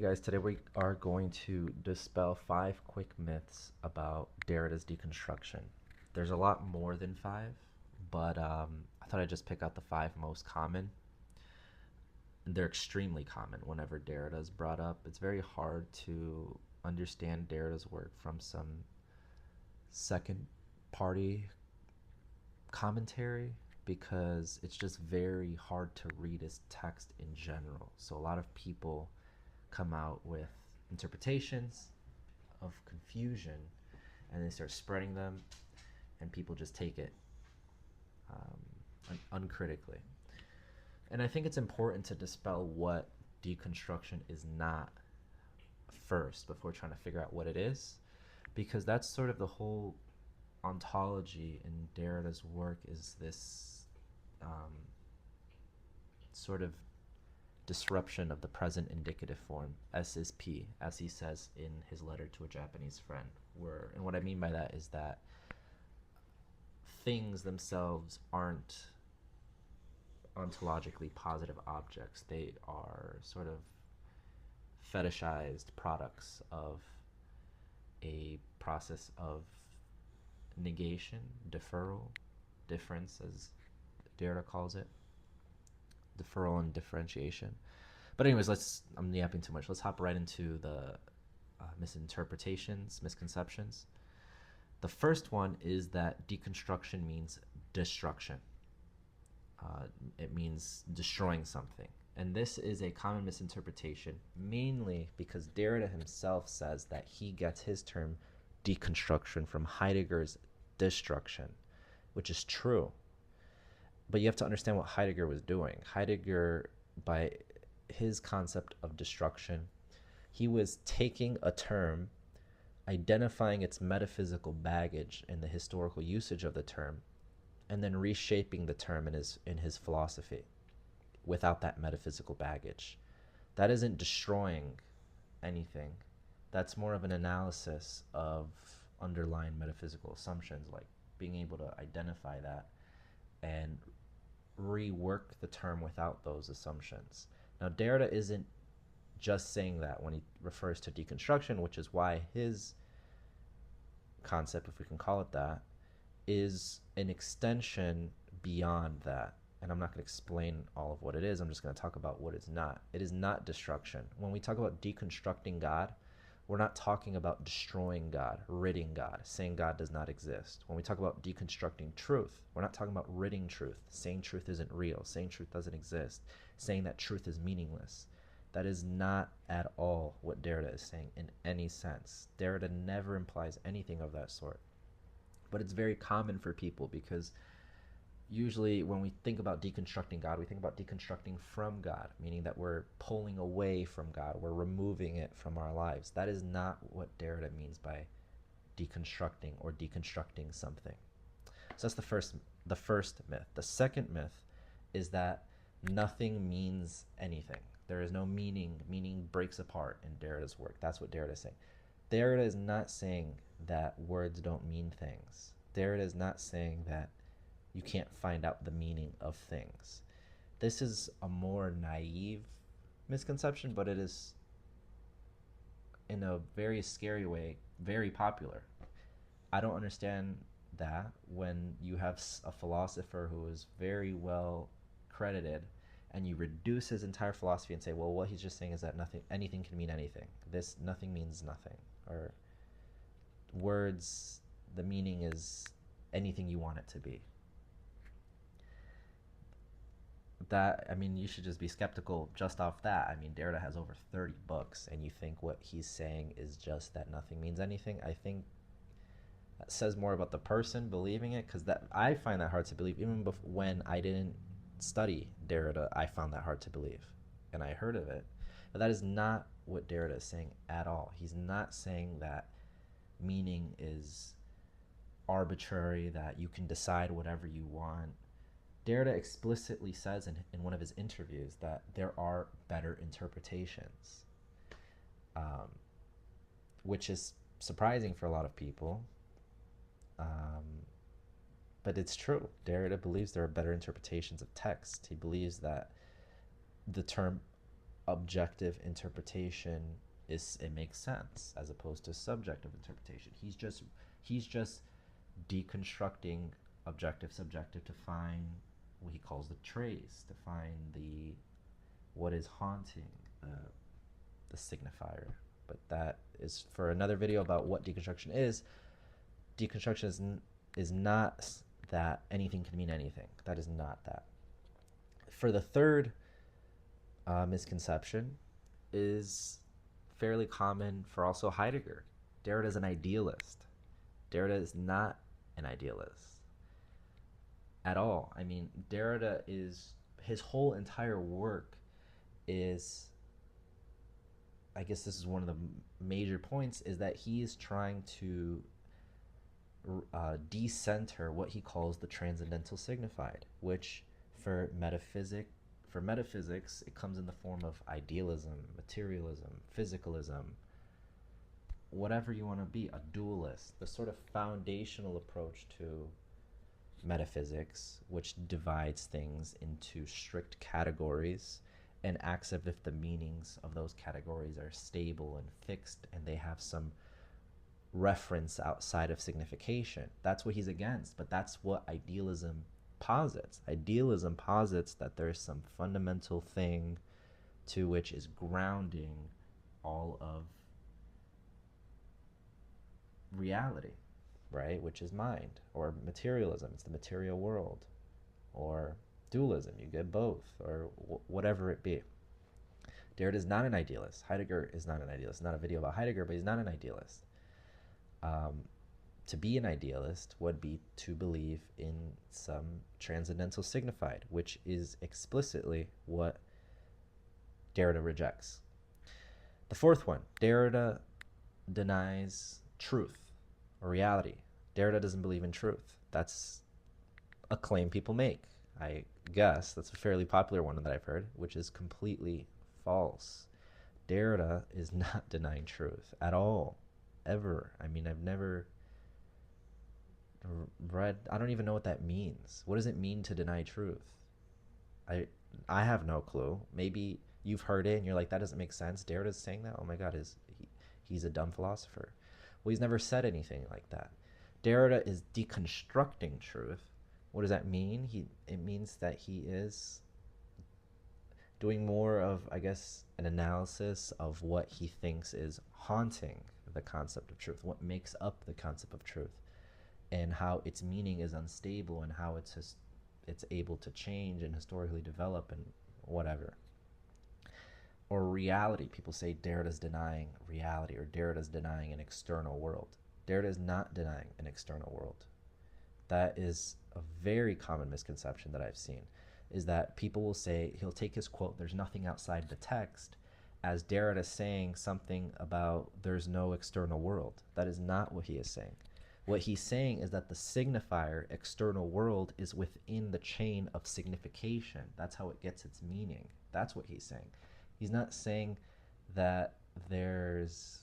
guys, today we are going to dispel 5 quick myths about Derrida's deconstruction. There's a lot more than 5, but I thought I'd just pick out the 5 most common. They're extremely common whenever Derrida is brought up. It's very hard to understand Derrida's work from some second party commentary because it's just very hard to read his text in general. So a lot of people come out with interpretations of confusion and they start spreading them, and people just take it uncritically. And I think it's important to dispel what deconstruction is not first before trying to figure out what it is, because that's sort of the whole ontology in Derrida's work, is this sort of disruption of the present indicative form, S is P, as he says in his letter to a Japanese friend. And what I mean by that is that things themselves aren't ontologically positive objects. They are sort of fetishized products of a process of negation, deferral, difference, as Derrida calls it, deferral and differentiation. But anyways, I'm yapping too much. Let's hop right into the misinterpretations, misconceptions. The first one is that deconstruction means destruction. It means destroying something. And this is a common misinterpretation, mainly because Derrida himself says that he gets his term deconstruction from Heidegger's destruction, which is true. But you have to understand what Heidegger was doing. Heidegger, by his concept of destruction, he was taking a term, identifying its metaphysical baggage and the historical usage of the term, and then reshaping the term in his philosophy without that metaphysical baggage. That isn't destroying anything. That's more of an analysis of underlying metaphysical assumptions, like being able to identify that and rework the term without those assumptions. Now, Derrida isn't just saying that when he refers to deconstruction, which is why his concept, if we can call it that, is an extension beyond that. And I'm not going to explain all of what it is. I'm just going to talk about what it's not. It is not destruction. When we talk about deconstructing God, we're not talking about destroying God, ridding God, saying God does not exist. When we talk about deconstructing truth, we're not talking about ridding truth, saying truth isn't real, saying truth doesn't exist, saying that truth is meaningless. That is not at all what Derrida is saying in any sense. Derrida never implies anything of that sort. But it's very common for people because usually when we think about deconstructing God, we think about deconstructing from God, meaning that we're pulling away from God, we're removing it from our lives. That is not what Derrida means by deconstructing or deconstructing something. So that's the first myth. The second myth is that nothing means anything. There is no meaning. Meaning breaks apart in Derrida's work. That's what Derrida is saying. Derrida is not saying that words don't mean things. Derrida is not saying that you can't find out the meaning of things. This is a more naive misconception, but it is, in a very scary way, very popular. I don't understand that when you have a philosopher who is very well credited and you reduce his entire philosophy and say, well, what he's just saying is that anything can mean anything. This nothing means nothing. Or words, the meaning is anything you want it to be. You should just be skeptical just off that. Derrida has over 30 books, and you think what he's saying is just that nothing means anything. I think that says more about the person believing it, because I find that hard to believe. Even when I didn't study Derrida, I found that hard to believe, and I heard of it. But that is not what Derrida is saying at all. He's not saying that meaning is arbitrary, that you can decide whatever you want. Derrida explicitly says in one of his interviews that there are better interpretations, which is surprising for a lot of people. But it's true. Derrida believes there are better interpretations of text. He believes that the term objective interpretation it makes sense as opposed to subjective interpretation. He's just deconstructing objective subjective to find what he calls the trace, to find the what is haunting the signifier. But that is for another video about what deconstruction is. Deconstruction is not that anything can mean anything. That is not that. For the third misconception is fairly common for also Heidegger. Derrida is an idealist. Derrida is not an idealist at all. I mean, Derrida is, his whole entire work is, I guess this is one of the major points, is that he is trying to decenter what he calls the transcendental signified, which for metaphysics, it comes in the form of idealism, materialism, physicalism, whatever you want to be, a dualist, the sort of foundational approach to metaphysics, which divides things into strict categories and acts as if the meanings of those categories are stable and fixed and they have some reference outside of signification. That's what he's against, but that's what idealism posits. Idealism posits that there's some fundamental thing to which is grounding all of reality, right? Which is mind, or materialism, it's the material world, or dualism, you get both, or whatever it be. Derrida is not an idealist. Heidegger is not an idealist. Not a video about Heidegger, but he's not an idealist. To be an idealist would be to believe in some transcendental signified, which is explicitly what Derrida rejects. The fourth one, Derrida denies truth or reality. Derrida doesn't believe in truth. That's a claim people make. I guess that's a fairly popular one that I've heard, which is completely false. Derrida is not denying truth at all, ever. I mean, I've never read, I don't even know what that means. What does it mean to deny truth? I have no clue. Maybe you've heard it and you're like, that doesn't make sense. Derrida's saying that? Oh my God, he's a dumb philosopher. Well, he's never said anything like that. Derrida is deconstructing truth. What does that mean? It means that he is doing more of, I guess, an analysis of what he thinks is haunting the concept of truth, what makes up the concept of truth, and how its meaning is unstable and how it's able to change and historically develop and whatever. Or reality. People say Derrida's denying reality, or Derrida's denying an external world. Derrida is not denying an external world. That is a very common misconception that I've seen, is that people will say, he'll take his quote, "There's nothing outside the text," as Derrida saying something about there's no external world. That is not what he is saying. What he's saying is that the signifier external world is within the chain of signification. That's how it gets its meaning. That's what he's saying. He's not saying that there's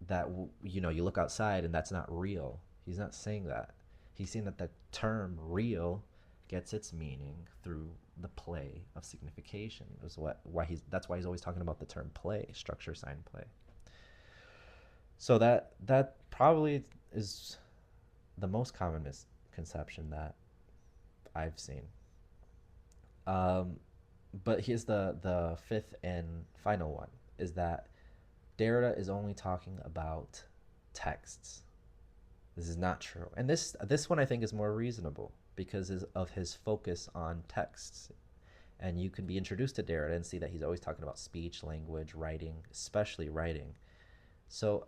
that, you know, you look outside and that's not real. He's not saying that. He's saying that the term real gets its meaning through the play of signification. That's why he's always talking about the term play, structure, sign, play. So that probably is the most common misconception that I've seen. But here's the fifth and final one, is that Derrida is only talking about texts. This is not true. And this one I think is more reasonable because of his focus on texts. And you can be introduced to Derrida and see that he's always talking about speech, language, writing, especially writing. So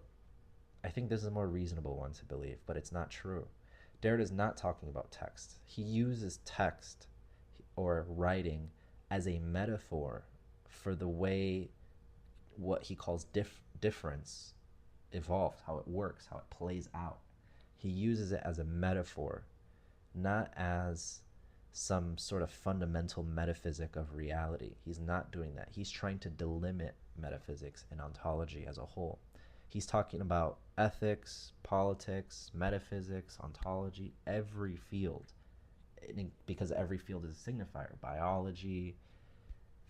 I think this is a more reasonable one to believe, but it's not true. Derrida is not talking about text. He uses text or writing as a metaphor for the way what he calls difference evolved, how it works, how it plays out. He uses it as a metaphor, not as some sort of fundamental metaphysic of reality. He's not doing that. He's trying to delimit metaphysics and ontology as a whole. He's talking about ethics, politics, metaphysics, ontology, every field, because every field is a signifier. Biology,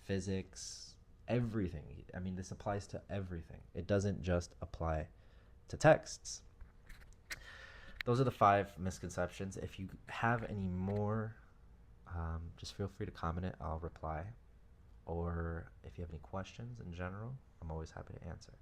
physics, everything. I mean, this applies to everything. It doesn't just apply to texts. Those are the 5 misconceptions. If you have any more, just feel free to comment it. I'll reply. Or if you have any questions in general, I'm always happy to answer.